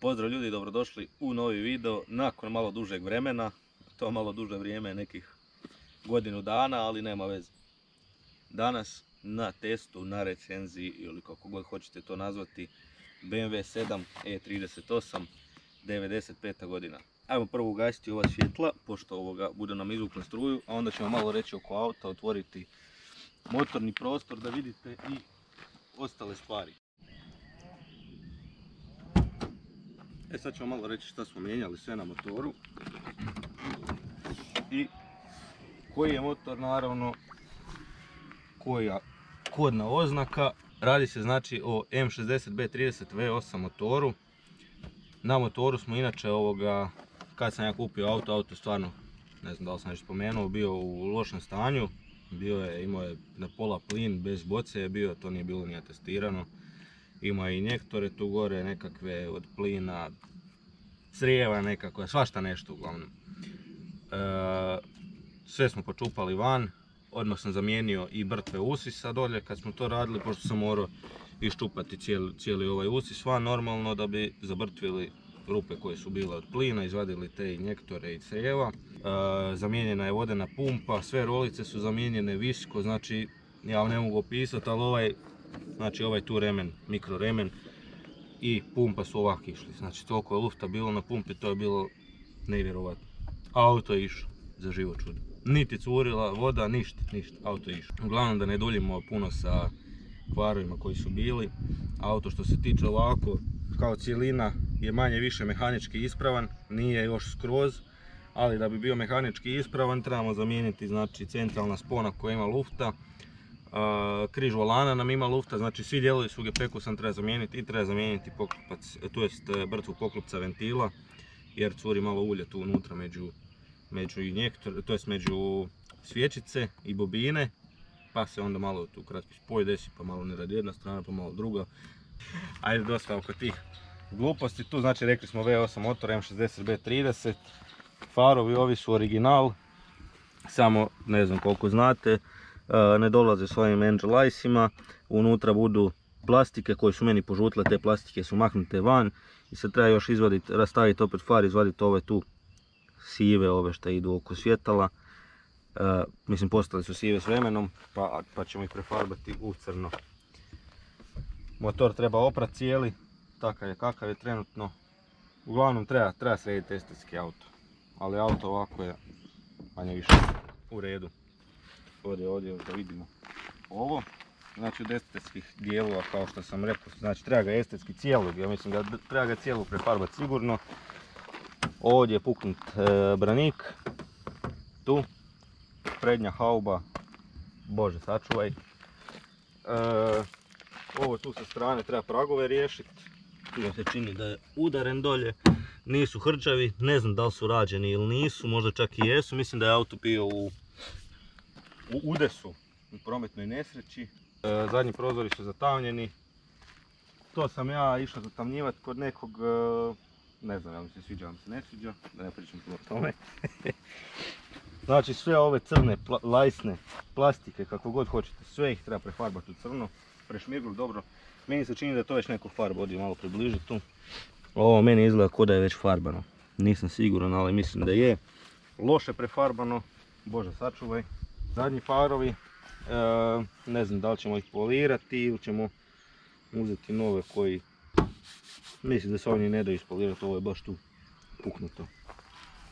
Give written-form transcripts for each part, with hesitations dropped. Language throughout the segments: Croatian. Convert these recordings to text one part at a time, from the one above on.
Pozdrav ljudi, dobrodošli u novi video nakon malo dužeg vremena. To malo duže vrijeme je nekih godinu dana, ali nema veze. Danas na testu, na recenziji ili kako god hoćete to nazvati, BMW 7 E38 95. godina. Ajmo prvo ugasiti ova svjetla, pošto bude nam izvuk na struju, a onda ćemo malo reći oko auta, otvoriti motorni prostor da vidite i ostale stvari. Sad ćemo malo reći šta smo mijenjali sve na motoru i koji je motor, naravno koja kodna oznaka. Radi se znači o M60B30 V8 motoru. Na motoru smo inače kad sam ja kupio auto stvarno, ne znam da li sam već spomenuo, bio u lošem stanju. Imao je na pola plin, bez boce je bio, to nije bilo ni atestirano. Ima i injektore tu gore, nekakve od plina, crijeva nekakva, svašta nešto uglavnom. Sve smo počupali van, odmah sam zamijenio i brtve usisa dolje kad smo to radili, pošto sam morao iščupati cijeli ovaj usis van normalno da bi zabrtvili rupe koje su bile od plina, izvadili te injektore i crijeva. Zamijenjena je vodena pumpa, sve rolice su zamijenjene visko, znači ja vam ne mogu opisati, ali ovaj tu remen, mikro remen i pumpa su ovako išli, znači toliko je lufta bilo na pumpi, to je bilo nevjerovatno. Auto je išao za živo čudo, niti curila voda, ništa, auto je išao. Uglavnom da ne duljimo puno sa kvarovima koji su bili, auto što se tiče ovako kao cijelina je manje više mehanički ispravan, nije još skroz, ali da bi bio mehanički ispravan trebamo zamijeniti znači centralna spona koja ima lufta. Križ volana nam ima lufta, znači svi dijelovi s UGP-ku sam treba zamijeniti i treba zamijeniti poklopac, to jest brtvu poklopca ventila, jer curi malo ulje tu unutra među injektor, to jest među svječice i bobine, pa se onda malo tu kratki spoj desi, pa malo ne radi jedna strana, pa malo druga. Ajde dosta oko tih gluposti, tu znači rekli smo V8 motor M60B30, farovi ovi su original, samo ne znam koliko znate, ne dolaze s ovim Angel Eyesima, unutra budu plastike koje su meni požutile, te plastike su maknute van i sad treba još izvaditi, rastaviti opet far, izvaditi ove tu sive, ove što idu oko svjetala. Mislim postali su sive s vremenom, pa ćemo ih prefarbati u crno. Motor treba oprati cijeli, takav je kakav je trenutno. Uglavnom treba srediti estetski auto, ali auto ovako je manje više u redu. Ovdje da vidimo ovo, znači od estetskih dijelova kao što sam rekao, znači treba ga estetski cijelog, ja mislim da treba ga cijelu prefarbati sigurno. Ovdje je puknut branik, tu, prednja hauba, bože sačuvaj. Ovo tu sa strane treba pragove riješiti, tu mi se čini da je udaren dolje, nisu hrčavi, ne znam da li su rađeni ili nisu, možda čak i jesu, mislim da je auto bio u udesu, u prometnoj nesreći. Zadnji prozori su zatamnjeni, to sam ja išao zatamnjivati kod nekog, ne znam, ja mi se sviđa, vam se ne sviđa, da ne pričam puno o tome. Znači sve ove crne, lajsne, plastike, kako god hoćete, sve ih treba prefarbati u crno, prešmirgli dobro. Meni se čini da je to već neko farba, ovdje malo približiti tu. Ovo meni izgleda kao da je već farbano, nisam siguran, ali mislim da je. Loše prefarbano, bože sačuvaj. Zadnji farovi, ne znam da li ćemo ih polirati ili ćemo uzeti nove koji, mislim da se oni ne daju ispolirati, ovo je baš tu puknuto.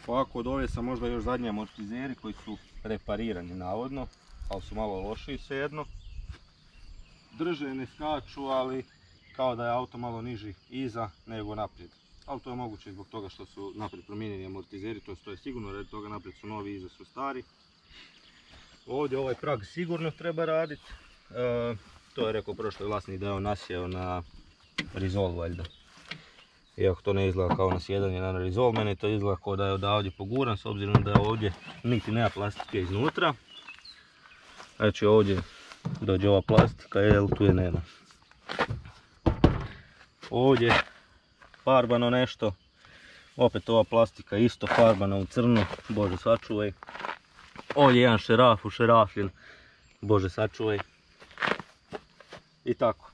Ovako od ove sam možda još zadnji amortizeri koji su reparirani navodno, ali su malo lošiji svejedno. Drže, ne skaču, ali kao da je auto malo niži iza nego naprijed. Ali to je moguće zbog toga što su naprijed promijenjeni amortizeri, to je sigurno, radi toga naprijed su novi, iza su stari. Ovdje ovaj prag sigurno treba raditi, to je rekao prošli vlasnik da je on nasjeo na rizol valjda. Iako to ne izgleda kao nasjedanje na rizol, meni to izgleda kao da je odavdje poguran, s obzirom da je ovdje niti nema plastike iznutra. Znači ovdje dođe ova plastika, jel tu je nema. Ovdje farbano nešto, opet ova plastika isto farbana u crno, bože sačuvaj. Ovdje jedan šeraf ušerafljen, bože sačuvaj. I tako.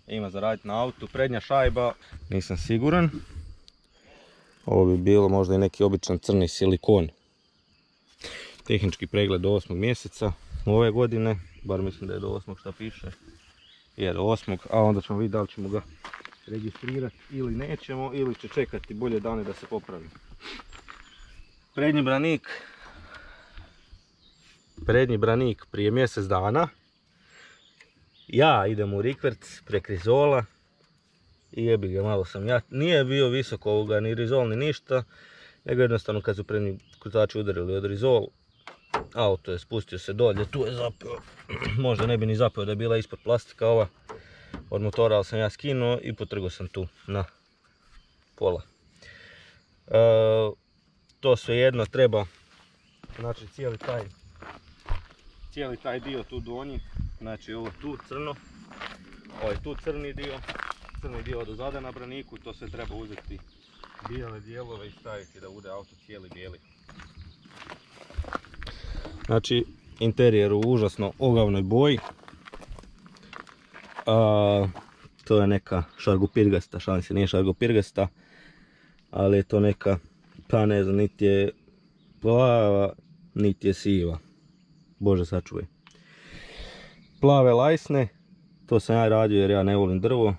Ima za raditi na autu. Prednja šajba, nisam siguran. Ovo bi bilo možda i neki običan crni silikon. Tehnički pregled do 8. mjeseca ove godine, bar mislim da je do 8. šta piše. Je do 8. a onda ćemo vidjeti da li ćemo ga registrirati ili nećemo, ili će čekati bolje dane da se popravi. Prednji branik prije mjesec dana. Ja idem u rikverc prek rizola i jebi ga, malo sam ja. Nije bio visoko ovoga ni rizol ni ništa, nego jednostavno kad su prednji krutači udarili od rizol, auto je spustio se dolje, tu je zapeo. Možda ne bi ni zapeo da je bila ispod plastika ova od motora, ali sam ja skinuo i potrgao sam tu na pola. To svejedno treba, znači cijeli taj dio tu donji, znači ovo tu crno, ovaj tu crni dio do zada na braniku, to sve treba uzeti bijele dijelove i staviti da bude auto cijeli bijeli. Znači interijer u užasno ogavnoj boji. To je neka šargopirgasta, šansi nije šargopirgasta, ali je to neka, pa ne znam, niti je plava, niti je siva. Bože sačuvaj. Plave lajsne, to sam ja radio jer ja ne volim drvo.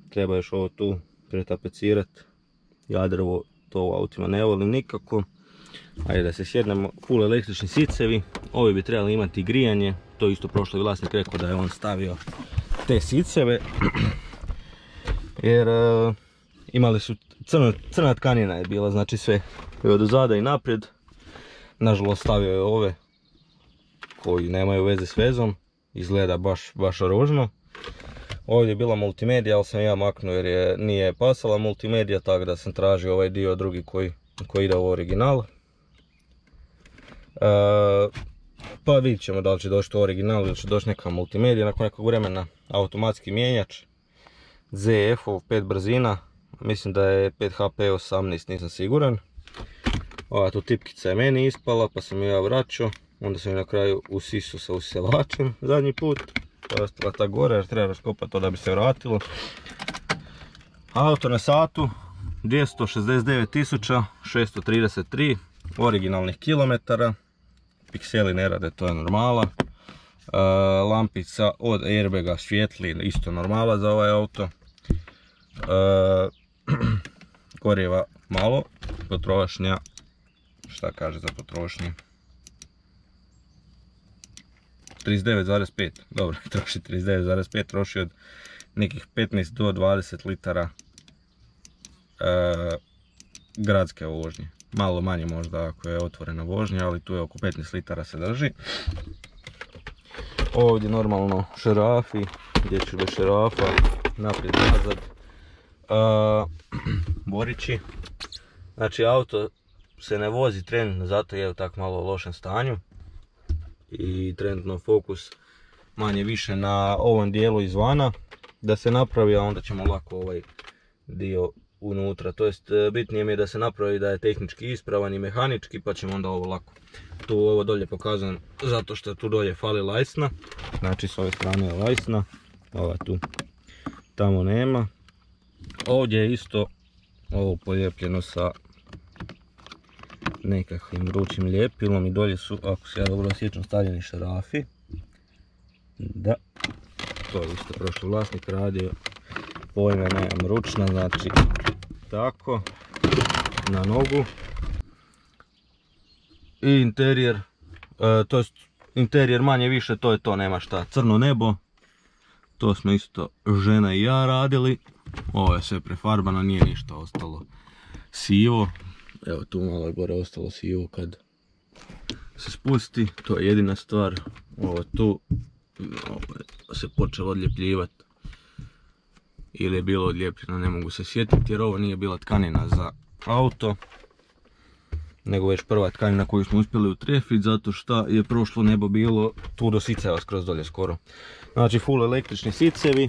Treba još ovo tu pretapecirati. Ja drvo to u autima ne volim nikako. Ajde da se sjednemo. Full električni sicevi. Ovi bi trebali imati grijanje. To isto prošli vlasnik rekao da je on stavio te siceve. Jer imali su crna tkanina je bila, znači sve od zada i naprijed. Nažalost stavio je ove koji nemaju veze s vezom. Izgleda baš ružno. Ovdje je bila multimedija, ali sam ja maknuo jer nije pasala multimedija, tako da sam tražio ovaj dio drugi koji ide u original. Pa vidjet ćemo da li će doći to original ili će doći neka multimedija nakon nekog vremena. Automatski mijenjač ZF-ov 5 brzina, mislim da je 5 HP 18, nisam siguran. Ova tu tipkica je meni ispala pa sam ja vraćao, onda sam je na kraju usisao sa usisavačem zadnji put. To je ostala ta gore jer treba raskopati to da bi se vratilo. Auto na satu 269.633 originalnih kilometara. Pikseli ne rade, to je normala. Lampica od airbaga svijetli, isto normala za ovaj auto. Goriva malo, potrošnja, šta kaže za potrošnju? 39,5, dobro, troši 39,5, troši od nekih 15 do 20 litara gradske vožnje. Malo manje možda ako je otvorena vožnja, ali tu je oko 15 litara se drži. Ovdje normalno šerafi, gdje ću bez šerafa, naprijed nazad. Borići. Znači auto se ne vozi trenutno, zato je u tako malo lošem stanju. I trenutno fokus manje više na ovom dijelu izvana da se napravi, a onda ćemo lako ovaj dio unutra. To jest bitnije mi je da se napravi da je tehnički ispravan i mehanički, pa ćemo onda ovo lako. Tu ovo dolje pokazujem zato što tu dolje fali lajsna, znači s ove strane je lajsna, ova tu tamo nema. Ovdje je isto ovo polijepljeno sa nekakvim vrućim ljepilom i dolje su, ako se ja dobro sjećam, stavljeni šarafi. Da, to je isto prošli vlasnik radio, pojme nemam, ručna, znači tako, na nogu. I interijer, to je interijer manje više, to je to, nema šta. Crno nebo, to smo isto žena i ja radili. Ovo je sve prefarbano, nije ništa ostalo sivo. Evo tu malo je gore ostalo sivo kad se spusti, to je jedina stvar. Ovo tu se počelo odljepljivati. Ili je bilo odljepljeno, ne mogu se sjetiti jer ovo nije bila tkanina za auto. Nego već prva tkanina koju smo uspjeli utrefiti zato što je prošlo nebo bilo tu do siceva skroz dolje skoro. Znači full električni sicevi,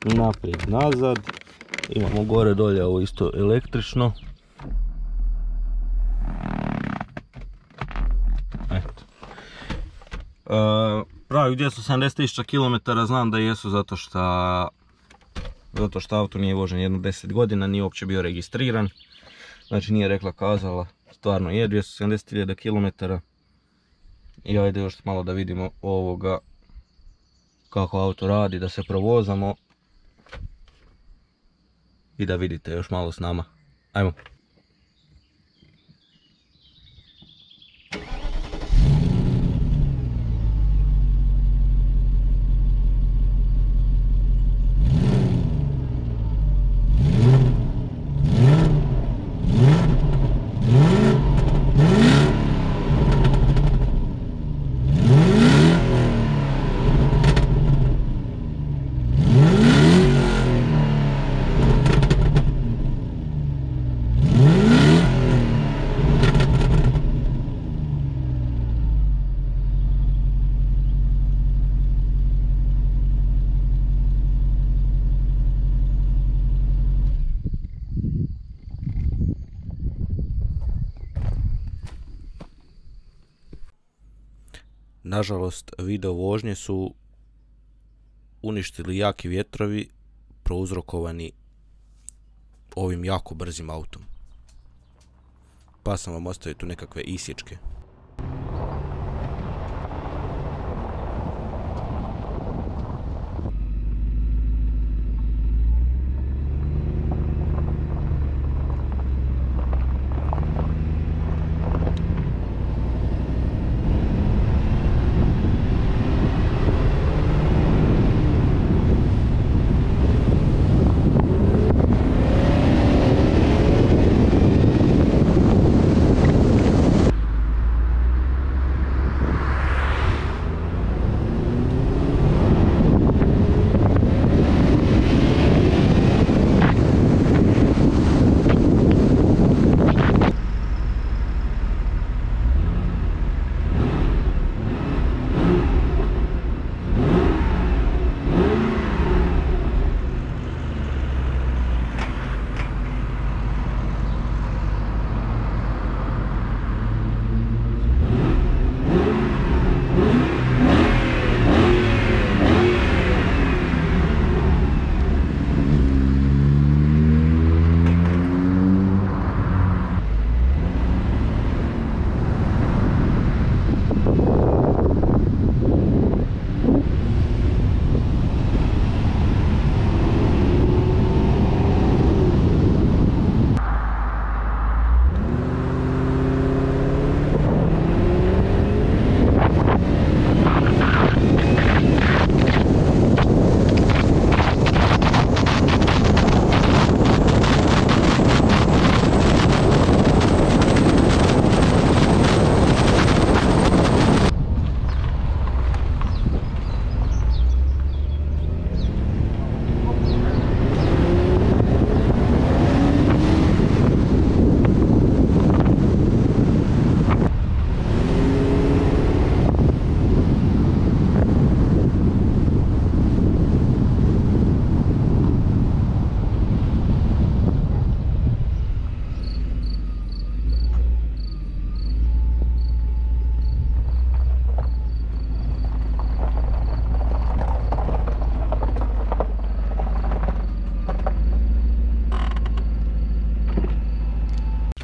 naprijed, nazad. Imamo gore dolje ovo isto električno. Eto. Pravi 270.000 km, znam da jesu zato što auto nije vožen jedno 10 godina, nije uopće bio registriran. Znači nije rekla kazala, stvarno je 270.000 km. I ajde još malo da vidimo ovoga kako auto radi, da se provozamo i da vidite još malo s nama. Ajmo. Nažalost, video vožnje su uništili jaki vjetrovi prouzrokovani ovim jako brzim autom. Pa sam vam ostavio tu nekakve isječke.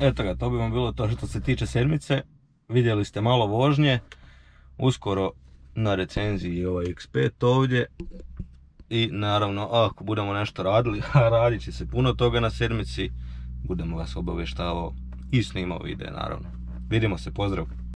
Eto ga, to bi vam bilo to što se tiče sedmice. Vidjeli ste malo vožnje. Uskoro na recenziji ovaj X5 ovdje. I naravno, ako budemo nešto radili, a radit će se puno toga na sedmici, budemo vas obavještavao i snimao videe naravno. Vidimo se, pozdrav!